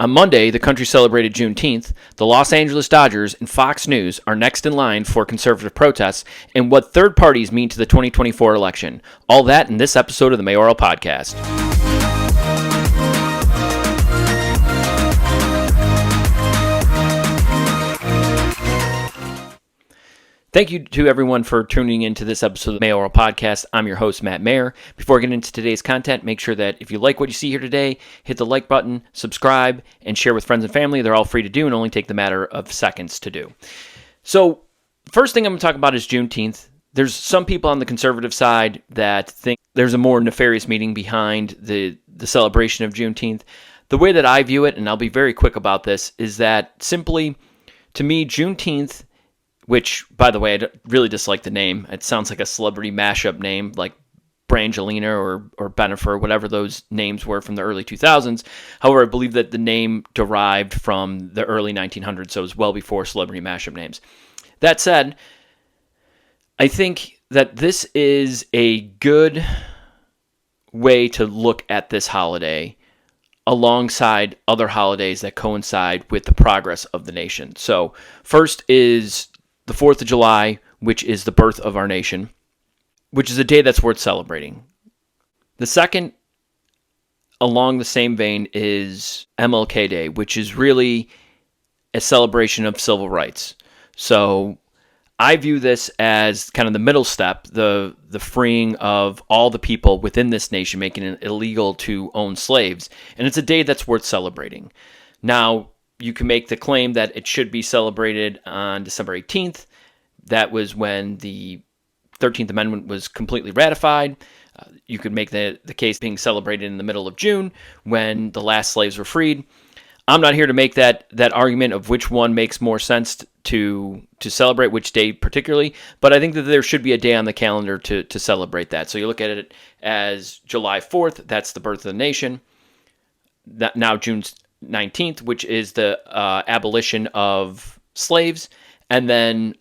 On Monday, the country celebrated Juneteenth. The Los Angeles Dodgers and Fox News are next in line for conservative protests and what third parties mean to the 2024 election. All that in this episode of the Mayoral Podcast. Thank you to everyone for tuning into this episode of the Mayoral Podcast. I'm your host, Matt Mayer. Before getting into today's content, make sure that if you like what you see here today, hit the like button, subscribe, and share with friends and family. They're all free to do and only take the matter of seconds to do. So, first thing I'm going to talk about is Juneteenth. There's some people on the conservative side that think there's a more nefarious meaning behind the celebration of Juneteenth. The way that I view it, and I'll be very quick about this, is that simply, to me, Juneteenth, which, by the way, I really dislike the name. It sounds like a celebrity mashup name, like Brangelina or Bennifer, whatever those names were from the early 2000s. However, I believe that the name derived from the early 1900s, so it was well before celebrity mashup names. That said, I think that this is a good way to look at this holiday alongside other holidays that coincide with the progress of the nation. So, first is the 4th of July, which is the birth of our nation, which is a day that's worth celebrating. The second, along the same vein, is MLK Day, which is really a celebration of civil rights. So I view this as kind of the middle step, the freeing of all the people within this nation, making it illegal to own slaves. And it's a day that's worth celebrating. Now, you can make the claim that it should be celebrated on December 18th. That was when the 13th Amendment was completely ratified. You could make the case being celebrated in the middle of June when the last slaves were freed. I'm not here to make that argument of which one makes more sense to celebrate, which day particularly, but I think that there should be a day on the calendar to celebrate that. So you look at it as July 4th, that's the birth of the nation. Now June 19th, which is the abolition of slaves, and then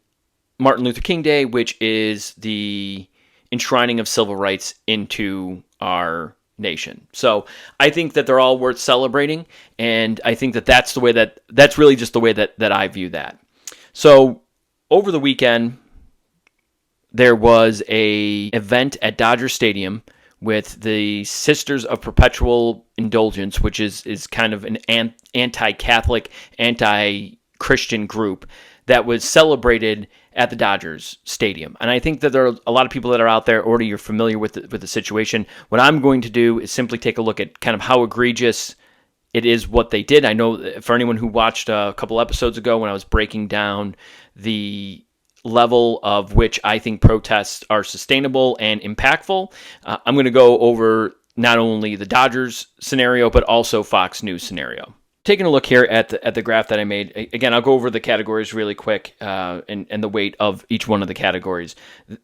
Martin Luther King Day, which is the enshrining of civil rights into our nation. So I think that they're all worth celebrating, and I think that that's really just the way that I view that. So over the weekend, there was a event at Dodger Stadium with the Sisters of Perpetual Indulgence, which is kind of an anti-Catholic, anti-Christian group that was celebrated at the Dodgers Stadium. And I think that there are a lot of people that are out there already are familiar with the situation. What I'm going to do is simply take a look at kind of how egregious it is what they did. I know for anyone who watched a couple episodes ago when I was breaking down the level of which I think protests are sustainable and impactful, I'm going to go over not only the Dodgers scenario, but also Fox News scenario. Taking a look here at the graph that I made, again, I'll go over the categories really quick and the weight of each one of the categories.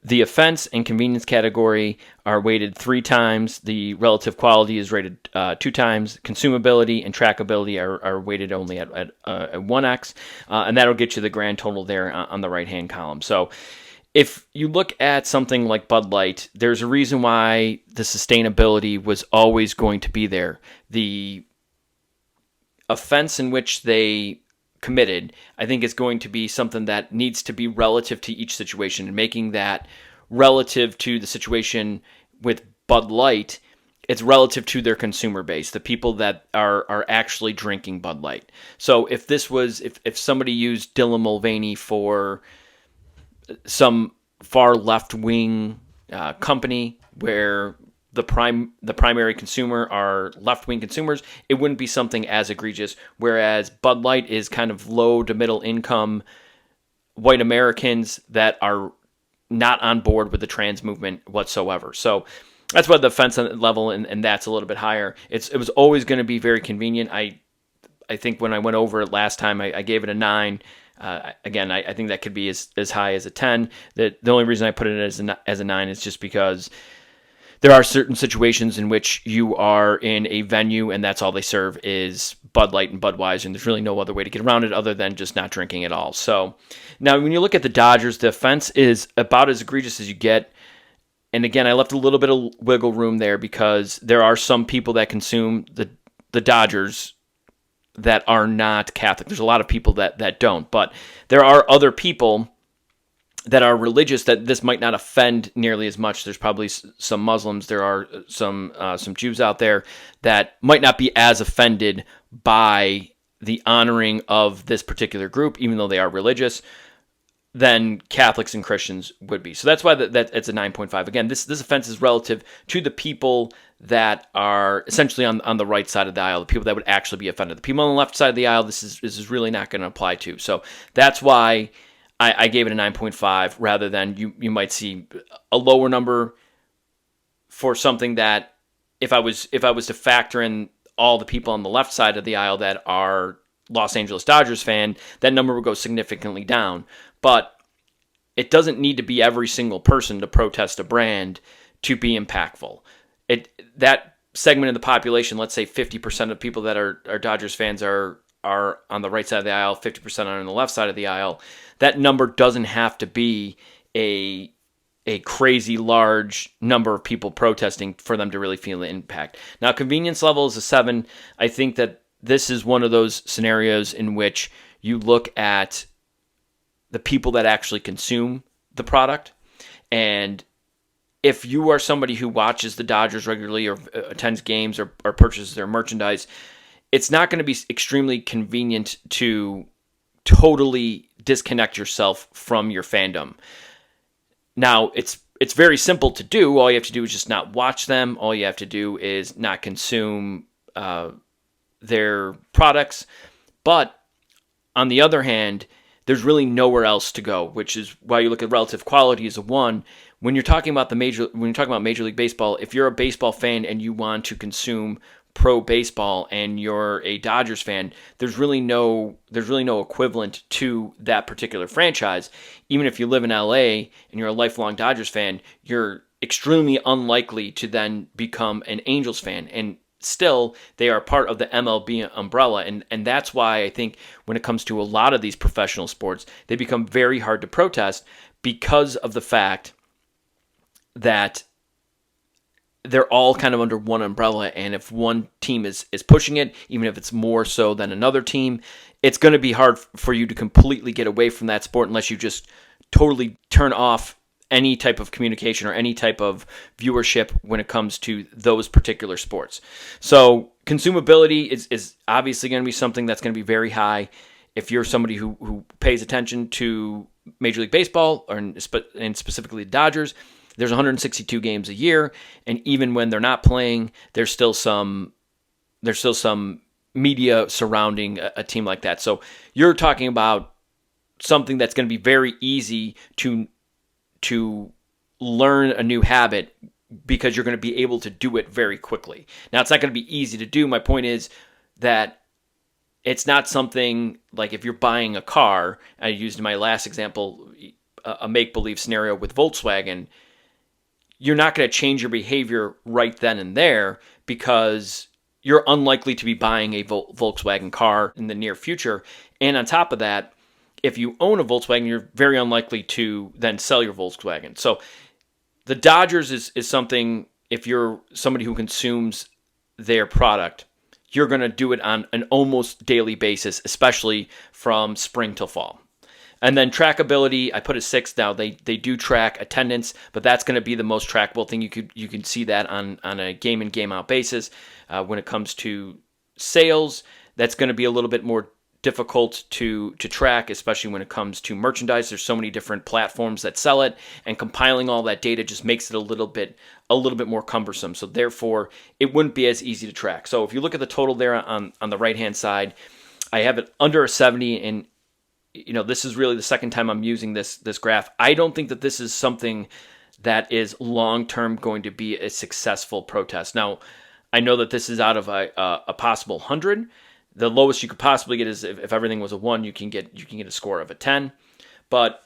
The offense and convenience category are weighted 3 times. The relative quality is rated 2 times. Consumability and trackability are weighted only at 1x, and that'll get you the grand total there on the right-hand column. So if you look at something like Bud Light, there's a reason why the sustainability was always going to be there. The offense in which they committed, I think, is going to be something that needs to be relative to each situation, and making that relative to the situation with Bud Light, it's relative to their consumer base, the people that are actually drinking Bud Light. So if this was, if somebody used Dylan Mulvaney for some far left-wing company where the primary consumer are left-wing consumers, it wouldn't be something as egregious, whereas Bud Light is kind of low to middle income white Americans that are not on board with the trans movement whatsoever. So that's why the offense level and that's a little bit higher. It was always going to be very convenient. I think when I went over it last time, I gave it a 9. Again, I think that could be as high as a 10. The only reason I put it as a 9 is just because there are certain situations in which you are in a venue and that's all they serve is Bud Light and Budweiser, and there's really no other way to get around it other than just not drinking at all. So now when you look at the Dodgers, the offense is about as egregious as you get. And again, I left a little bit of wiggle room there because there are some people that consume the Dodgers that are not Catholic. There's a lot of people that don't, but there are other people that are religious that this might not offend nearly as much. There's probably some Muslims. There are some Jews out there that might not be as offended by the honoring of this particular group, even though they are religious, than Catholics and Christians would be. So that's why that it's a 9.5. Again, this offense is relative to the people that are essentially on the right side of the aisle, the people that would actually be offended. The people on the left side of the aisle, this is really not going to apply to. So that's why I gave it a 9.5 rather than you might see a lower number for something that if I was to factor in all the people on the left side of the aisle that are Los Angeles Dodgers fan, that number would go significantly down. But it doesn't need to be every single person to protest a brand to be impactful. That segment of the population, let's say 50% of people that are Dodgers fans are on the right side of the aisle, 50% are on the left side of the aisle. That number doesn't have to be a crazy large number of people protesting for them to really feel the impact. Now, convenience level is a 7. I think that this is one of those scenarios in which you look at the people that actually consume the product. And if you are somebody who watches the Dodgers regularly or attends games or purchases their merchandise, it's not going to be extremely convenient to totally disconnect yourself from your fandom. Now, it's very simple to do. All you have to do is just not watch them. All you have to do is not consume their products. But on the other hand, there's really nowhere else to go, which is why you look at relative quality as a 1. When you're talking about Major League Baseball, if you're a baseball fan and you want to consume pro baseball and you're a Dodgers fan, there's really no equivalent to that particular franchise. Even if you live in LA and you're a lifelong Dodgers fan, you're extremely unlikely to then become an Angels fan. And still, they are part of the MLB umbrella. And that's why I think when it comes to a lot of these professional sports, they become very hard to protest because of the fact that they're all kind of under one umbrella, and if one team is pushing it, even if it's more so than another team, it's going to be hard for you to completely get away from that sport unless you just totally turn off any type of communication or any type of viewership when it comes to those particular sports. So consumability is obviously going to be something that's going to be very high. If you're somebody who pays attention to Major League Baseball and specifically the Dodgers, there's 162 games a year, and even when they're not playing, there's still some media surrounding a team like that. So you're talking about something that's going to be very easy to learn a new habit because you're going to be able to do it very quickly. Now, it's not going to be easy to do. My point is that it's not something like if you're buying a car, I used in my last example a make-believe scenario with Volkswagen, you're not going to change your behavior right then and there because you're unlikely to be buying a Volkswagen car in the near future. And on top of that, if you own a Volkswagen, you're very unlikely to then sell your Volkswagen. So the Dodgers is something, if you're somebody who consumes their product, you're going to do it on an almost daily basis, especially from spring till fall. And then trackability, I put a 6 now. They do track attendance, but that's going to be the most trackable thing. You can see that on a game in, game out basis. When it comes to sales, that's going to be a little bit more difficult to track, especially when it comes to merchandise. There's so many different platforms that sell it, and compiling all that data just makes it a little bit more cumbersome. So therefore, it wouldn't be as easy to track. So if you look at the total there on the right-hand side, I have it under a 70, and this is really the second time I'm using this graph. I don't think that this is something that is long-term going to be a successful protest. Now, I know that this is out of a possible 100. The lowest you could possibly get is if everything was a 1, you can get a score of a 10. But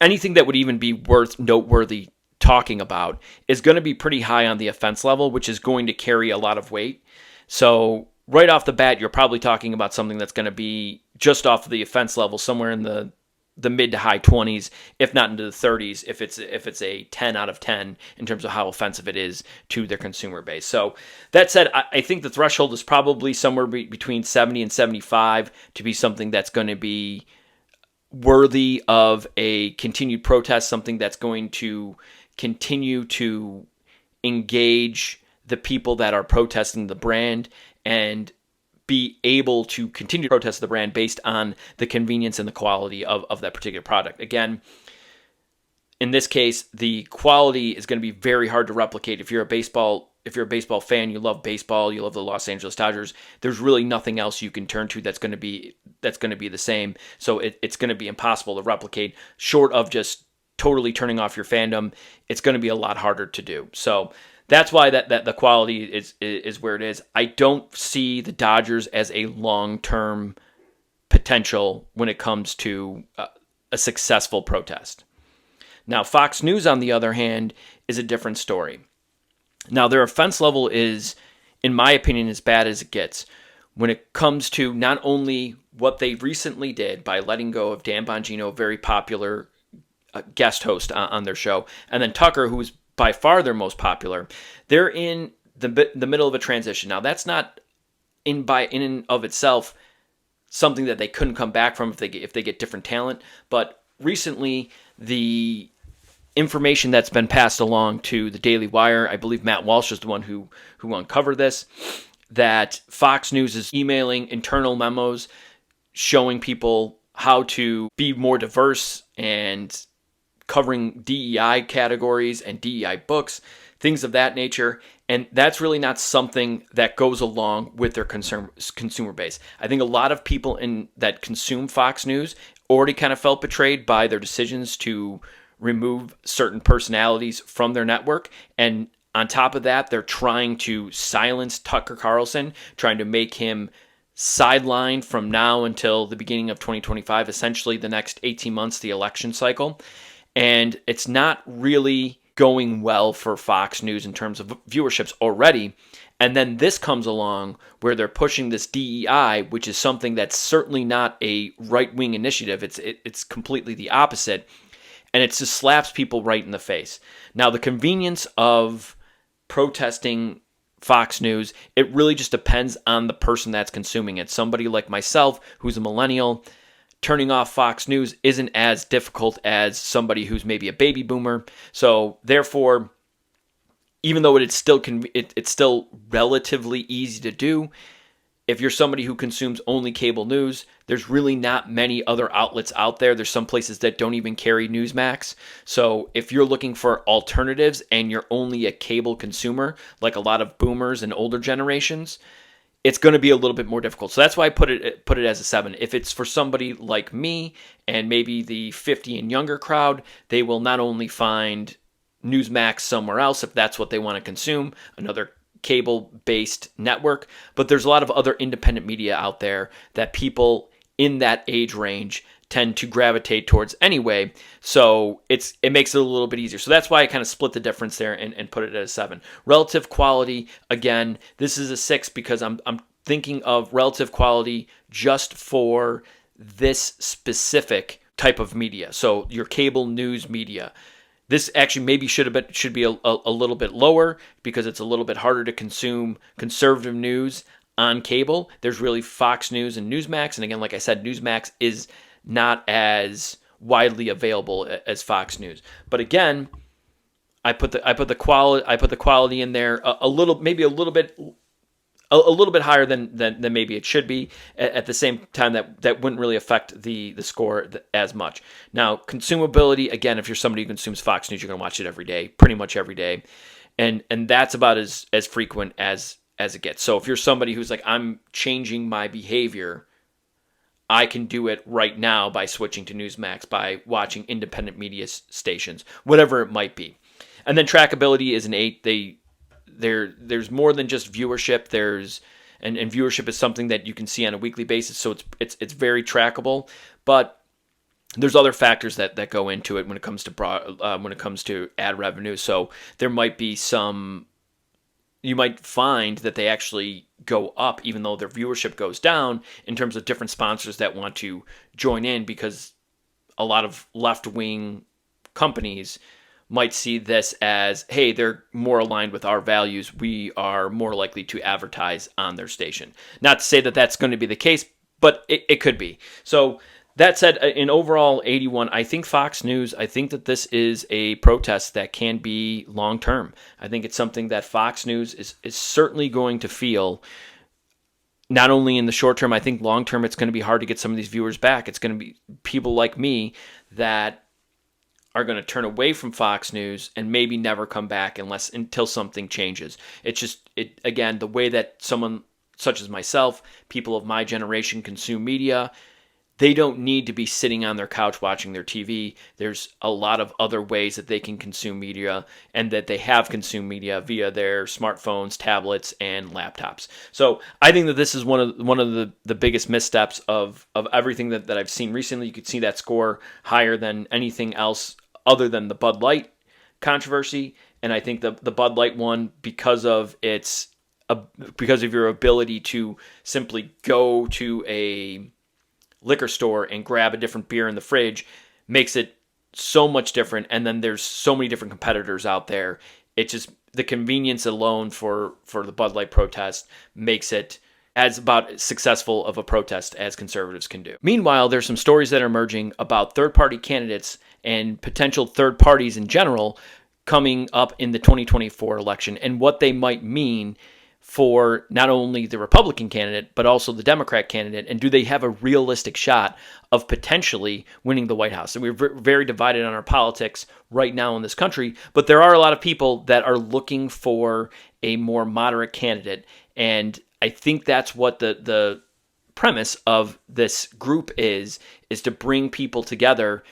anything that would even be noteworthy talking about is going to be pretty high on the offense level, which is going to carry a lot of weight. So right off the bat, you're probably talking about something that's going to be just off of the offense level, somewhere in the the mid to high 20s, if not into the 30s, if it's a 10 out of 10 in terms of how offensive it is to their consumer base. So that said, I think the threshold is probably somewhere between 70 and 75 to be something that's going to be worthy of a continued protest, something that's going to continue to engage the people that are protesting the brand and be able to continue to protest the brand based on the convenience and the quality of that particular product. Again, in this case, the quality is going to be very hard to replicate. If you're a baseball fan, you love baseball, you love the Los Angeles Dodgers, there's really nothing else you can turn to that's going to be the same. So it's going to be impossible to replicate. Short of just totally turning off your fandom, it's going to be a lot harder to do. So that's why that the quality is where it is. I don't see the Dodgers as a long-term potential when it comes to a successful protest. Now, Fox News, on the other hand, is a different story. Now, their offense level is, in my opinion, as bad as it gets when it comes to not only what they recently did by letting go of Dan Bongino, a very popular guest host on their show, and then Tucker, who was by far their most popular. They're in the middle of a transition. Now, that's not in and of itself something that they couldn't come back from if they get different talent. But recently, the information that's been passed along to the Daily Wire, I believe Matt Walsh is the one who uncovered this, that Fox News is emailing internal memos showing people how to be more diverse and covering DEI categories and DEI books, things of that nature. And that's really not something that goes along with their consumer base. I think a lot of people that consume Fox News already kind of felt betrayed by their decisions to remove certain personalities from their network. And on top of that, they're trying to silence Tucker Carlson, trying to make him sidelined from now until the beginning of 2025, essentially the next 18 months, the election cycle. And it's not really going well for Fox News in terms of viewerships already. And then this comes along where they're pushing this DEI, which is something that's certainly not a right-wing initiative. It's completely the opposite. And it just slaps people right in the face. Now, the convenience of protesting Fox News, it really just depends on the person that's consuming it. Somebody like myself, who's a millennial, turning off Fox News isn't as difficult as somebody who's maybe a baby boomer. So therefore, even though it's still relatively easy to do, if you're somebody who consumes only cable news, there's really not many other outlets out there. There's some places that don't even carry Newsmax. So if you're looking for alternatives and you're only a cable consumer, like a lot of boomers and older generations, it's going to be a little bit more difficult. So that's why I put it as a 7. If it's for somebody like me and maybe the 50 and younger crowd, they will not only find Newsmax somewhere else if that's what they want to consume, another cable-based network, but there's a lot of other independent media out there that people in that age range tend to gravitate towards anyway, so it makes it a little bit easier. So that's why I kind of split the difference there and put it at a 7. Relative quality, again, this is a 6 because I'm thinking of relative quality just for this specific type of media. So your cable news media. This actually maybe should be a little bit lower because it's a little bit harder to consume conservative news on cable. There's really Fox News and Newsmax, and again, like I said, Newsmax is not as widely available as Fox News. But again, I put the quality in there a little bit higher than maybe it should be. At the same time, that wouldn't really affect the score as much. Now, consumability, again, if you're somebody who consumes Fox News, you're going to watch it every day, pretty much every day, and that's about as frequent as it gets. So if you're somebody who's like, I'm changing my behavior, I can do it right now by switching to Newsmax, by watching independent media stations, whatever it might be. And then trackability is an 8. There's more than just viewership. And viewership is something that you can see on a weekly basis, so it's very trackable. But there's other factors that go into it when it comes to ad revenue. So there might be you might find that they actually go up even though their viewership goes down in terms of different sponsors that want to join in, because a lot of left-wing companies might see this as, hey, they're more aligned with our values. We are more likely to advertise on their station. Not to say that that's going to be the case, but it could be. So that said, in overall 81, I think Fox News, I think that this is a protest that can be long-term. I think it's something that Fox News is certainly going to feel, not only in the short term. I think long-term it's going to be hard to get some of these viewers back. It's going to be people like me that are going to turn away from Fox News and maybe never come back until something changes. It's just, again, the way that someone such as myself, people of my generation consume media, they don't need to be sitting on their couch watching their TV. There's a lot of other ways that they can consume media, and that they have consumed media via their smartphones, tablets, and laptops. So I think that this is one of the biggest missteps of everything that I've seen recently. You could see that score higher than anything else other than the Bud Light controversy. And I think the Bud Light one, because of your ability to simply go to a liquor store and grab a different beer in the fridge, makes it so much different. And then there's so many different competitors out there. It just, the convenience alone for the Bud Light protest makes it as about successful of a protest as conservatives can do. Meanwhile, there's some stories that are emerging about third-party candidates and potential third parties in general coming up in the 2024 election, and what they might mean for not only the Republican candidate, but also the Democrat candidate, and do they have a realistic shot of potentially winning the White House? And we're very divided on our politics right now in this country, but there are a lot of people that are looking for a more moderate candidate, and I think that's what the premise of this group is to bring people together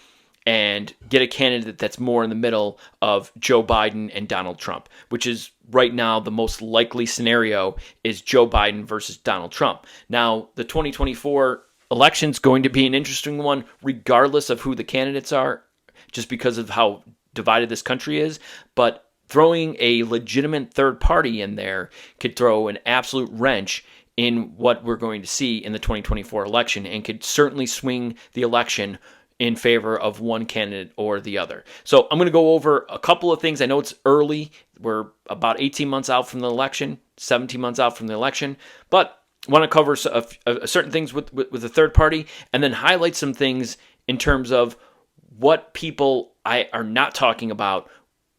and get a candidate that's more in the middle of Joe Biden and Donald Trump, which is right now the most likely scenario is Joe Biden versus Donald Trump. Now, the 2024 election is going to be an interesting one, regardless of who the candidates are, just because of how divided this country is. But throwing a legitimate third party in there could throw an absolute wrench in what we're going to see in the 2024 election, and could certainly swing the election in favor of one candidate or the other. So I'm going to go over a couple of things. I know it's early. We're about 18 months out from the election, 17 months out from the election, but I want to cover certain things with the third party, and then highlight some things in terms of what people are not talking about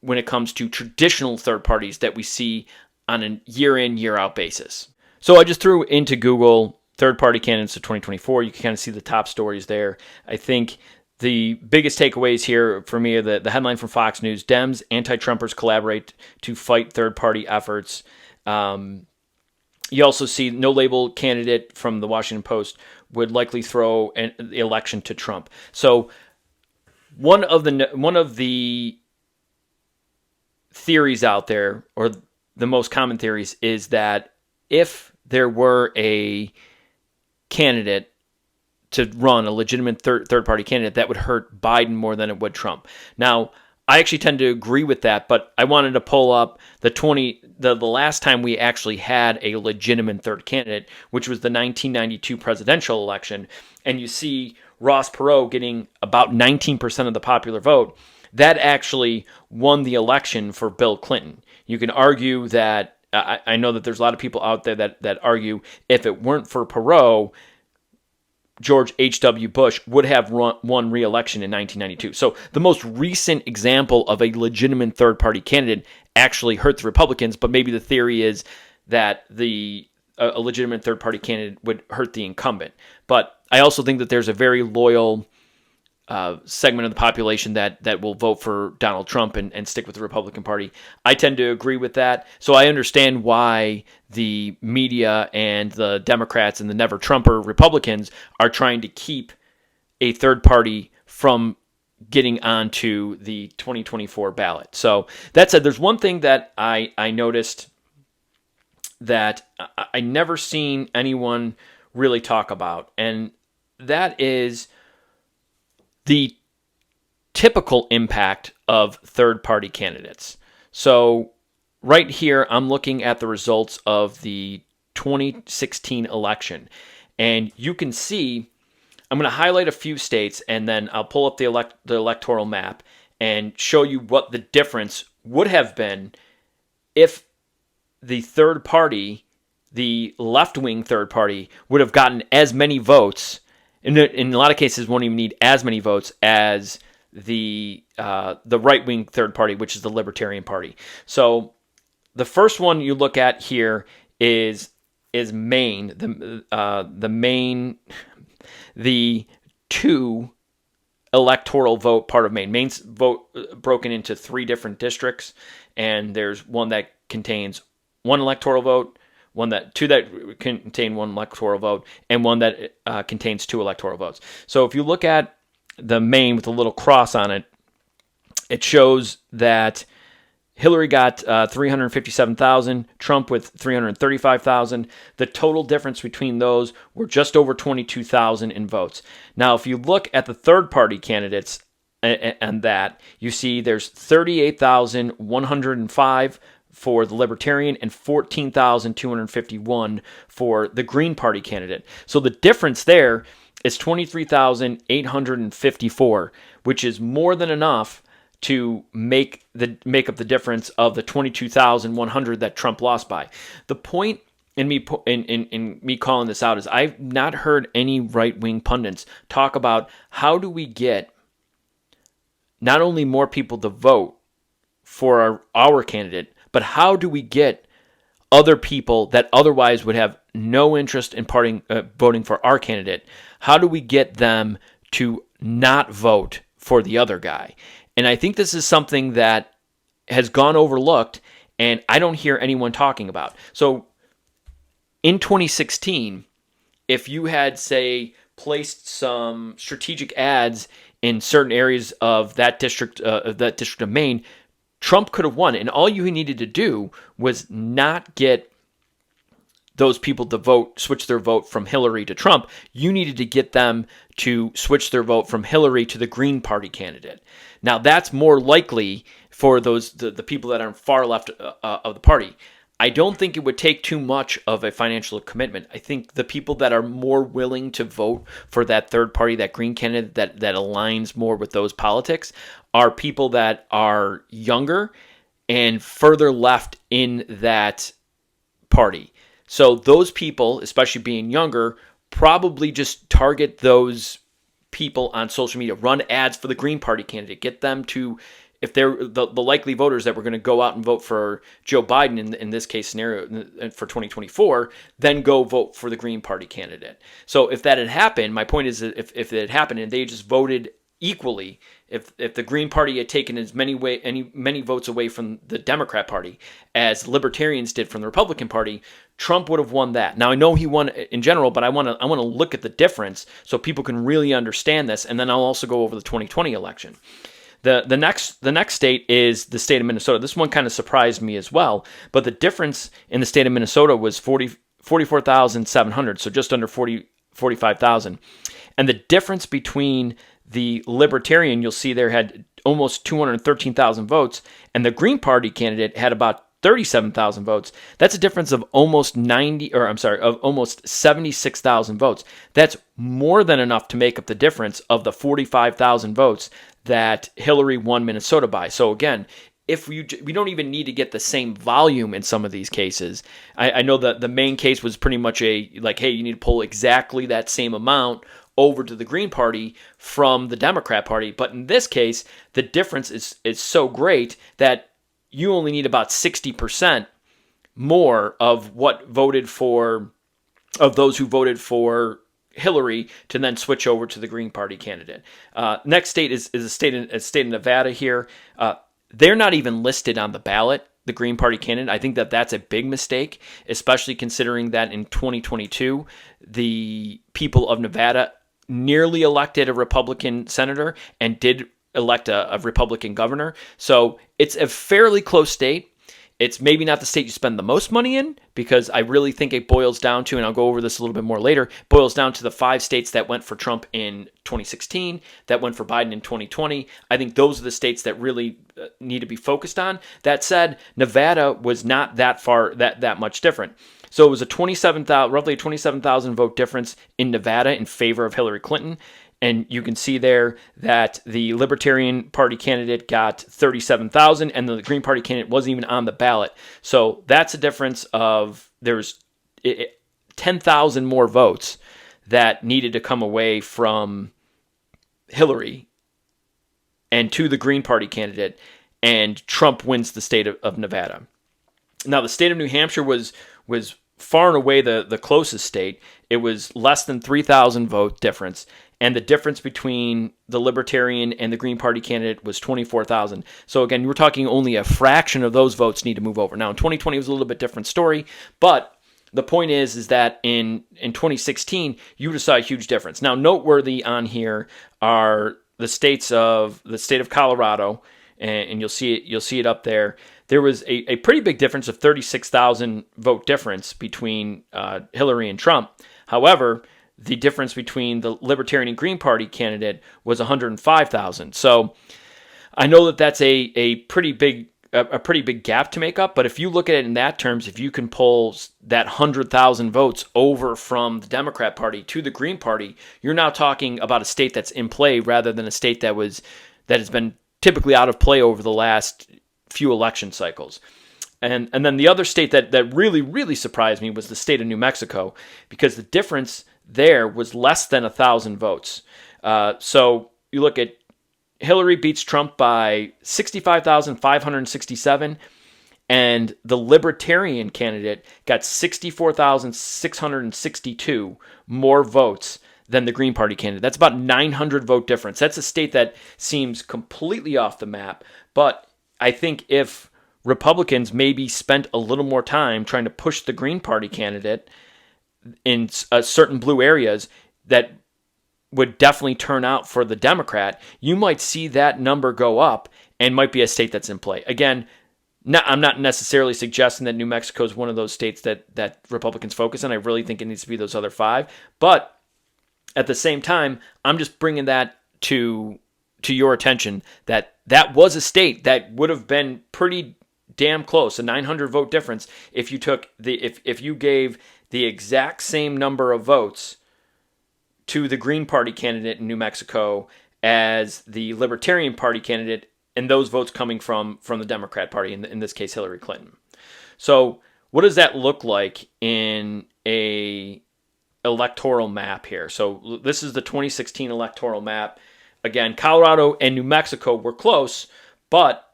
when it comes to traditional third parties that we see on a year in, year out basis. So I just threw into Google third-party candidates of 2024. You can kind of see the top stories there. I think the biggest takeaways here for me are the headline from Fox News: Dems, anti-Trumpers collaborate to fight third-party efforts. You also see no label candidate from the Washington Post would likely throw the election to Trump. So one of the theories out there, or the most common theories, is that if there were a candidate to run, a legitimate third-party candidate, that would hurt Biden more than it would Trump. Now, I actually tend to agree with that, but I wanted to pull up the last time we actually had a legitimate third candidate, which was the 1992 presidential election, and you see Ross Perot getting about 19% of the popular vote. That actually won the election for Bill Clinton. You can argue that, I know that there's a lot of people out there that argue if it weren't for Perot, George H.W. Bush would have won re-election in 1992. So the most recent example of a legitimate third-party candidate actually hurt the Republicans, but maybe the theory is that a legitimate third-party candidate would hurt the incumbent. But I also think that there's a very loyal segment of the population that will vote for Donald Trump and stick with the Republican Party. I tend to agree with that. So I understand why the media and the Democrats and the Never Trumper Republicans are trying to keep a third party from getting onto the 2024 ballot. So that said, there's one thing that I noticed that I never seen anyone really talk about, and that is the typical impact of third-party candidates. So right here, I'm looking at the results of the 2016 election, and you can see I'm going to highlight a few states, and then I'll pull up the electoral map and show you what the difference would have been if the third party, the left-wing third party, would have gotten as many votes. In a lot of cases, won't even need as many votes as the right-wing third party, which is the Libertarian Party. So the first one you look at here is Maine. The two electoral vote part of Maine. Maine's vote broken into 3 different districts, and there's one that contains 1 electoral vote, two that contain 1 electoral vote, and one that contains 2 electoral votes. So if you look at the Maine with a little cross on it, it shows that Hillary got 357,000, Trump with 335,000. The total difference between those were just over 22,000 in votes. Now, if you look at the third-party candidates and that, you see there's 38,105 for the Libertarian and 14,251 for the Green Party candidate. So the difference there is 23,854, which is more than enough to make up the difference of the 22,100 that Trump lost by. The point in me calling this out is I've not heard any right-wing pundits talk about how do we get not only more people to vote for our candidate, but how do we get other people that otherwise would have no interest in voting for our candidate, how do we get them to not vote for the other guy? And I think this is something that has gone overlooked, and I don't hear anyone talking about. So in 2016, if you had, say, placed some strategic ads in certain areas of that district of Maine, Trump could have won. And all you needed to do was not get those people to switch their vote from Hillary to Trump. You needed to get them to switch their vote from Hillary to the Green Party candidate. Now, that's more likely for the people that are far left of the party. I don't think it would take too much of a financial commitment. I think the people that are more willing to vote for that third party, that Green candidate that aligns more with those politics, are people that are younger and further left in that party. So those people, especially being younger, probably just target those people on social media, run ads for the Green Party candidate, get them to, if they're the likely voters that were going to go out and vote for Joe Biden in this case scenario for 2024, then go vote for the Green Party candidate. So if that had happened, my point is that if it had happened and they just voted equally, if the Green Party had taken as many votes away from the Democrat Party as Libertarians did from the Republican Party, Trump would have won that. Now I know he won in general, but I want to look at the difference so people can really understand this, and then I'll also go over the 2020 election. The next state is the state of Minnesota. This one kind of surprised me as well, but the difference in the state of Minnesota was 44,700, so just under 45,000. And the difference between the Libertarian, you'll see there, had almost 213,000 votes, and the Green Party candidate had about 37,000 votes. That's a difference of almost 76,000 votes. That's more than enough to make up the difference of the 45,000 votes that Hillary won Minnesota by. So again, if we don't even need to get the same volume in some of these cases. I know that the main case was pretty much hey, you need to pull exactly that same amount over to the Green Party from the Democrat Party. But in this case, the difference is so great that you only need about 60% more of those who voted for Hillary to then switch over to the Green Party candidate. Next state is a state of Nevada here. They're not even listed on the ballot, the Green Party candidate. I think that's a big mistake, especially considering that in 2022, the people of Nevada nearly elected a Republican senator and did elect a Republican governor. So it's a fairly close state. It's maybe not the state you spend the most money in, because I really think it boils down to, and I'll go over this a little bit more later, boils down to the 5 states that went for Trump in 2016, that went for Biden in 2020. I think those are the states that really need to be focused on. That said, Nevada was not that much different. So it was a 27,000, roughly a 27,000 vote difference in Nevada in favor of Hillary Clinton. And you can see there that the Libertarian Party candidate got 37,000 and the Green Party candidate wasn't even on the ballot. So that's a difference of there's 10,000 more votes that needed to come away from Hillary and to the Green Party candidate, and Trump wins the state of Nevada. Now, the state of New Hampshire was far and away the closest state. It was less than 3,000 vote difference, and the difference between the Libertarian and the Green Party candidate was 24,000. So again, we're talking only a fraction of those votes need to move over. Now, in 2020, it was a little bit different story, but the point is that in 2016, you would saw a huge difference. Now, noteworthy on here are the state of Colorado, and you'll see it up there. There was a pretty big difference of 36,000 vote difference between Hillary and Trump. However, the difference between the Libertarian and Green Party candidate was 105,000. So I know that that's a pretty big gap to make up. But if you look at it in that terms, if you can pull that 100,000 votes over from the Democrat Party to the Green Party, you're now talking about a state that's in play rather than a state that has been typically out of play over the last few election cycles. And then the other state that really, really surprised me was the state of New Mexico, because the difference there was less than 1,000 votes. So you look at Hillary beats Trump by 65,567, and the Libertarian candidate got 64,662 more votes than the Green Party candidate. That's about 900 vote difference. That's a state that seems completely off the map, but I think if Republicans maybe spent a little more time trying to push the Green Party candidate in certain blue areas that would definitely turn out for the Democrat, you might see that number go up and might be a state that's in play. Again, I'm not necessarily suggesting that New Mexico is one of those states that Republicans focus on. I really think it needs to be those other five. But at the same time, I'm just bringing that to your attention that was a state that would have been pretty damn close, a 900 vote difference, if you took if you gave the exact same number of votes to the Green Party candidate in New Mexico as the Libertarian Party candidate, and those votes coming from the Democrat Party, in this case Hillary Clinton. So what does that look like in a electoral map here? So this is the 2016 electoral map. Again, Colorado and New Mexico were close, but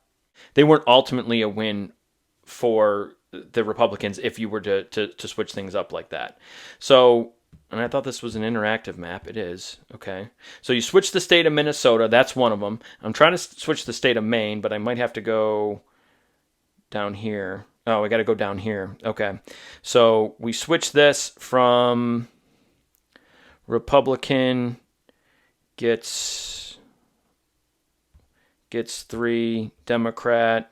they weren't ultimately a win for the Republicans if you were to switch things up like that. So, and I thought this was an interactive map. It is. Okay. So you switch the state of Minnesota. That's one of them. I'm trying to switch the state of Maine, but I might have to go down here. Oh, I got to go down here. Okay. So we switch this from Republican gets 3, Democrat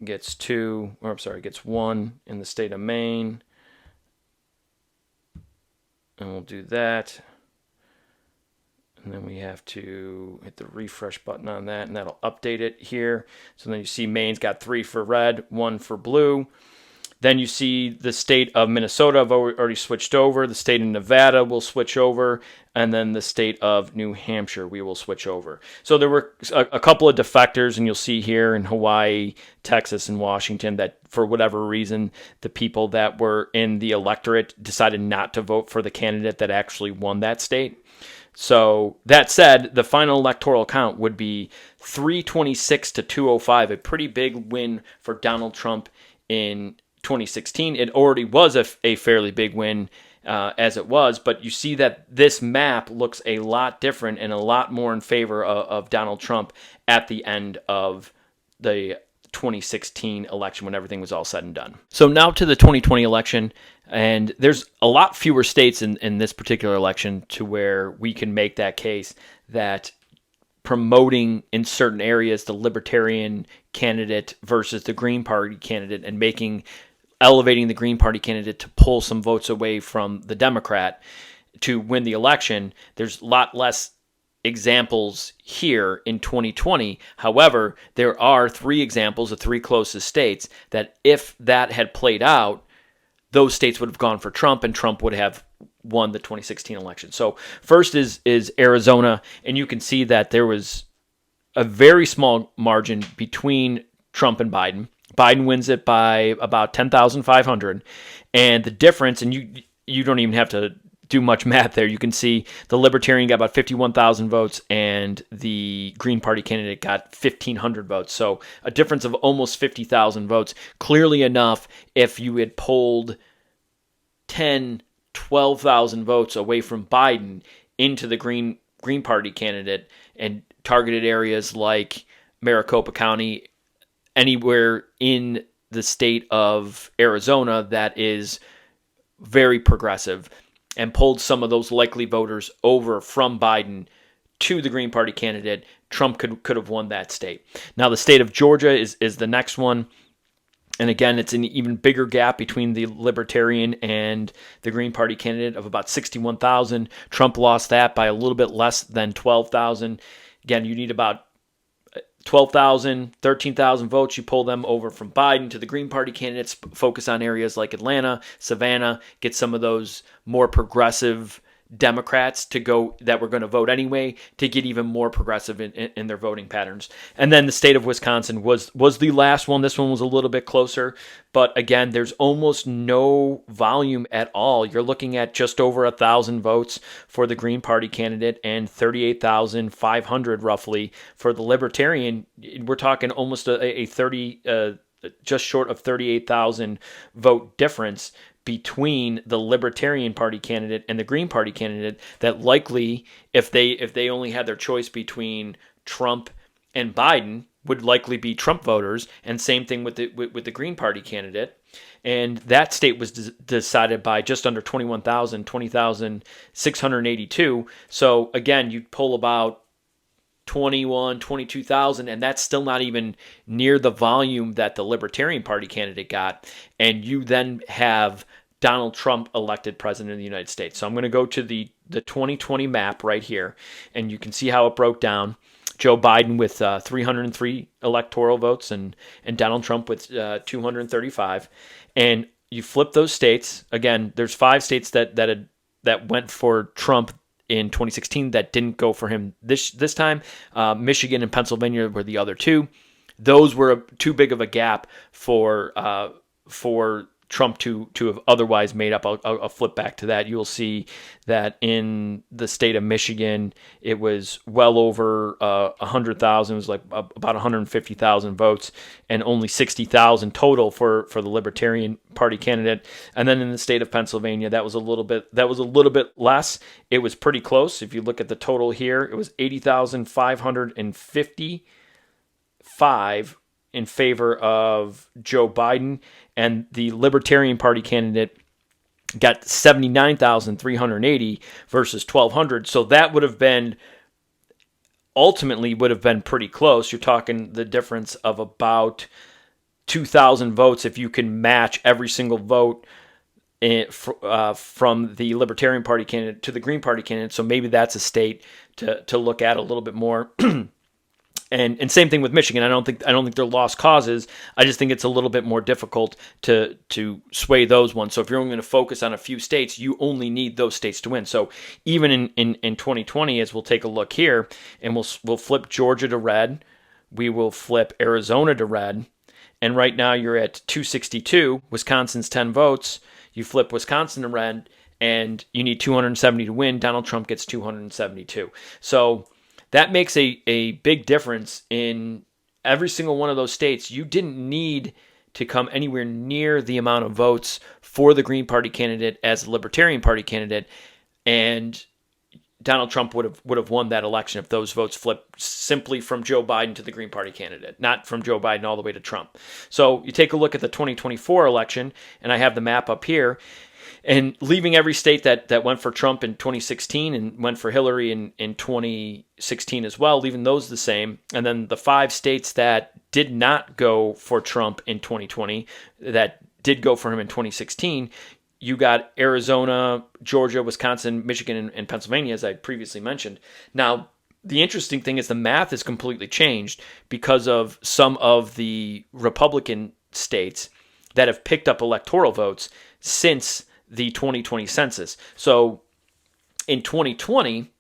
gets 2, or I'm sorry, gets 1 in the state of Maine. And we'll do that. And then we have to hit the refresh button on that, and that'll update it here. So then you see Maine's got 3 for red, 1 for blue. Then you see the state of Minnesota have already switched over. The state of Nevada will switch over. And then the state of New Hampshire, we will switch over. So there were a couple of defectors, and you'll see here in Hawaii, Texas, and Washington that for whatever reason, the people that were in the electorate decided not to vote for the candidate that actually won that state. So that said, the final electoral count would be 326 to 205, a pretty big win for Donald Trump in 2016. It already was a fairly big win as it was, but you see that this map looks a lot different and a lot more in favor of Donald Trump at the end of the 2016 election when everything was all said and done. So now to the 2020 election, and there's a lot fewer states in this particular election to where we can make that case that promoting in certain areas the Libertarian candidate versus the Green Party candidate and elevating the Green Party candidate to pull some votes away from the Democrat to win the election. There's a lot less examples here in 2020. However, there are 3 examples, the 3 closest states, that if that had played out, those states would have gone for Trump, and Trump would have won the 2016 election. So first is Arizona, and you can see that there was a very small margin between Trump and Biden. Biden wins it by about 10,500, and the difference, and you don't even have to do much math there. You can see the Libertarian got about 51,000 votes, and the Green Party candidate got 1,500 votes. So a difference of almost 50,000 votes. Clearly enough, if you had polled 12,000 votes away from Biden into the Green Party candidate and targeted areas like Maricopa County, anywhere in the state of Arizona that is very progressive, and pulled some of those likely voters over from Biden to the Green Party candidate, Trump could have won that state. Now, the state of Georgia is the next one. And again, it's an even bigger gap between the Libertarian and the Green Party candidate of about 61,000. Trump lost that by a little bit less than 12,000. Again, you need about 12,000, 13,000 votes. You pull them over from Biden to the Green Party candidates, focus on areas like Atlanta, Savannah, get some of those more progressive Democrats to go that were going to vote anyway, to get even more progressive in their voting patterns. And then the state of Wisconsin was the last one. This one was a little bit closer, but again, there's almost no volume at all. You're looking at just over 1,000 votes for the Green Party candidate and 38,500 roughly for the Libertarian. We're talking almost a 30, just short of 38,000 vote difference between the Libertarian Party candidate and the Green Party candidate, that likely, if they only had their choice between Trump and Biden, would likely be Trump voters, and same thing with the Green Party candidate. And that state was decided by just under 21,000, 20,682. So again, you pull about 22,000, and that's still not even near the volume that the Libertarian Party candidate got. And you then have Donald Trump elected president of the United States. So I'm going to go to the 2020 map right here, and you can see how it broke down. Joe Biden with 303 electoral votes, and Donald Trump with 235. And you flip those states. Again, there's 5 states that went for Trump in 2016 that didn't go for him this time. Michigan and Pennsylvania were the other 2. Those were too big of a gap for Trump to have otherwise made up. I'll flip back to that. You'll see that in the state of Michigan, it was well over 100,000. It was like about 150,000 votes, and only 60,000 total for the Libertarian Party candidate. And then in the state of Pennsylvania, that was a little bit less. It was pretty close. If you look at the total here, it was 80,555 in favor of Joe Biden, and the Libertarian Party candidate got 79,380 versus 1,200. So that would have been pretty close. You're talking the difference of about 2,000 votes if you can match every single vote from the Libertarian Party candidate to the Green Party candidate. So maybe that's a state to look at a little bit more. And same thing with Michigan. I don't think they're lost causes. I just think it's a little bit more difficult to sway those ones. So if you're only going to focus on a few states, you only need those states to win. So even in 2020, as we'll take a look here, and we'll flip Georgia to red, we will flip Arizona to red, and right now you're at 262. Wisconsin's 10 votes. You flip Wisconsin to red, and you need 270 to win. Donald Trump gets 272. So that makes a big difference in every single one of those states. You didn't need to come anywhere near the amount of votes for the Green Party candidate as the Libertarian Party candidate, and Donald Trump would have won that election if those votes flipped simply from Joe Biden to the Green Party candidate, not from Joe Biden all the way to Trump. So you take a look at the 2024 election, and I have the map up here. And leaving every state that went for Trump in 2016 and went for Hillary in 2016 as well, leaving those the same. And then the 5 states that did not go for Trump in 2020, that did go for him in 2016, you got Arizona, Georgia, Wisconsin, Michigan, and Pennsylvania, as I previously mentioned. Now, the interesting thing is the math is completely changed because of some of the Republican states that have picked up electoral votes since the 2020 census. So in 2020,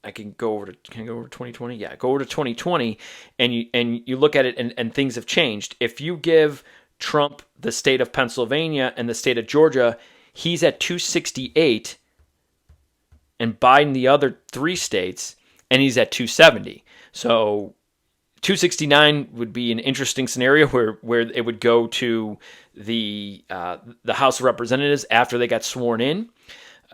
I can go over to 2020. Yeah, go over to 2020, and you look at it, and things have changed. If you give Trump the state of Pennsylvania and the state of Georgia, he's at 268, and Biden the other 3 states, and he's at 270. So 269 would be an interesting scenario where it would go to the House of Representatives after they got sworn in,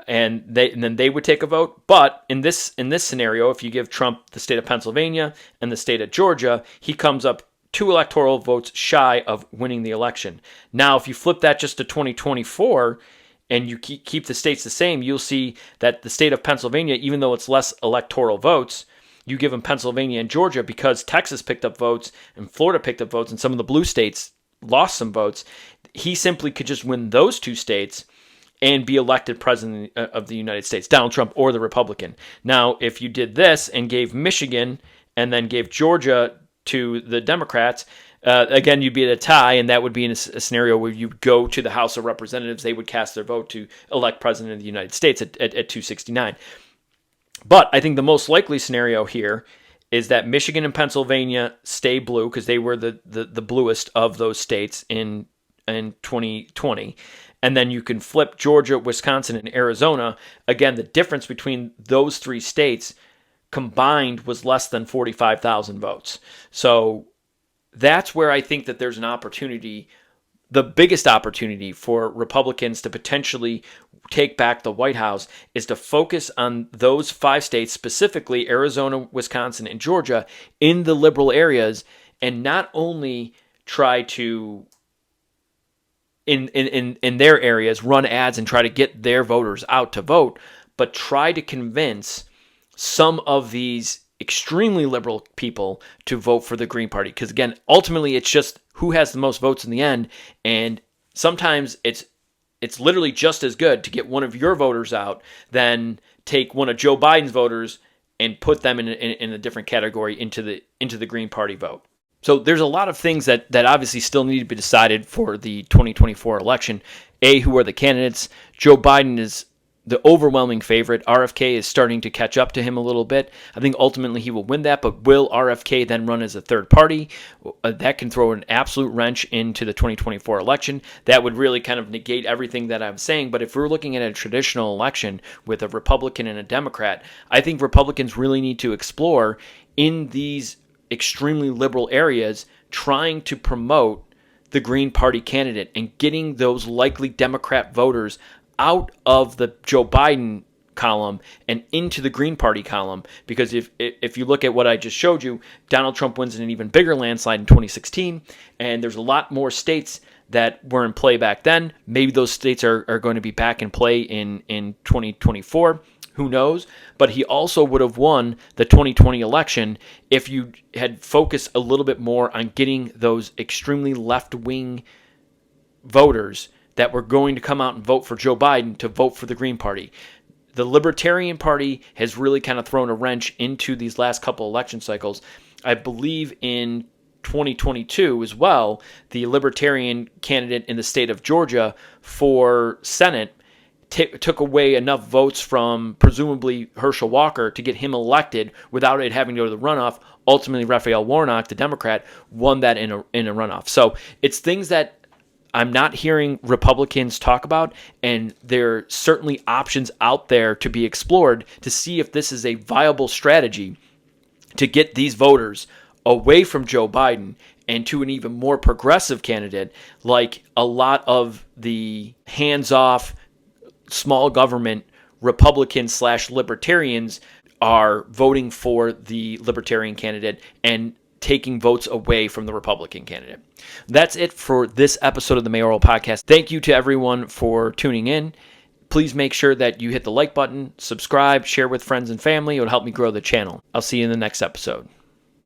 and then they would take a vote. But in this scenario, if you give Trump the state of Pennsylvania and the state of Georgia, he comes up 2 electoral votes shy of winning the election. Now, if you flip that just to 2024 and you keep the states the same, you'll see that the state of Pennsylvania, even though it's less electoral votes, you give him Pennsylvania and Georgia because Texas picked up votes and Florida picked up votes and some of the blue states lost some votes. He simply could just win those 2 states and be elected president of the United States, Donald Trump or the Republican. Now, if you did this and gave Michigan and then gave Georgia to the Democrats, again, you'd be at a tie, and that would be in a scenario where you go to the House of Representatives. They would cast their vote to elect president of the United States at 269. But I think the most likely scenario here is that Michigan and Pennsylvania stay blue because they were the bluest of those states in 2020. And then you can flip Georgia, Wisconsin, and Arizona. Again, the difference between those 3 states combined was less than 45,000 votes. So that's where I think that there's an opportunity, the biggest opportunity for Republicans to potentially take back the White House is to focus on those 5 states, specifically Arizona, Wisconsin, and Georgia, in the liberal areas, and not only try to in their areas run ads and try to get their voters out to vote, but try to convince some of these extremely liberal people to vote for the Green Party. Because again, ultimately, it's just who has the most votes in the end, and sometimes it's literally just as good to get one of your voters out than take one of Joe Biden's voters and put them in a different category into the Green Party vote. So there's a lot of things that obviously still need to be decided for the 2024 election. Who are the candidates? Joe Biden is the overwhelming favorite. RFK is starting to catch up to him a little bit. I think ultimately he will win that, but will RFK then run as a third party? That can throw an absolute wrench into the 2024 election. That would really kind of negate everything that I'm saying. But if we're looking at a traditional election with a Republican and a Democrat, I think Republicans really need to explore in these extremely liberal areas trying to promote the Green Party candidate and getting those likely Democrat voters out of the Joe Biden column and into the Green Party column. Because if you look at what I just showed you, Donald Trump wins in an even bigger landslide in 2016, and there's a lot more states that were in play back then. Maybe those states are going to be back in play in 2024. Who knows? But he also would have won the 2020 election if you had focused a little bit more on getting those extremely left-wing voters that were going to come out and vote for Joe Biden to vote for the Green Party. The Libertarian Party has really kind of thrown a wrench into these last couple election cycles. I believe in 2022 as well, the Libertarian candidate in the state of Georgia for Senate took away enough votes from presumably Herschel Walker to get him elected without it having to go to the runoff. Ultimately, Raphael Warnock, the Democrat, won that in a runoff. So it's things that I'm not hearing Republicans talk about, and there are certainly options out there to be explored to see if this is a viable strategy to get these voters away from Joe Biden and to an even more progressive candidate, like a lot of the hands-off, small government Republicans/libertarians are voting for the Libertarian candidate and taking votes away from the Republican candidate. That's it for this episode of the Mayoral Podcast. Thank you to everyone for tuning in. Please make sure that you hit the like button, subscribe, share with friends and family. It would help me grow the channel. I'll see you in the next episode.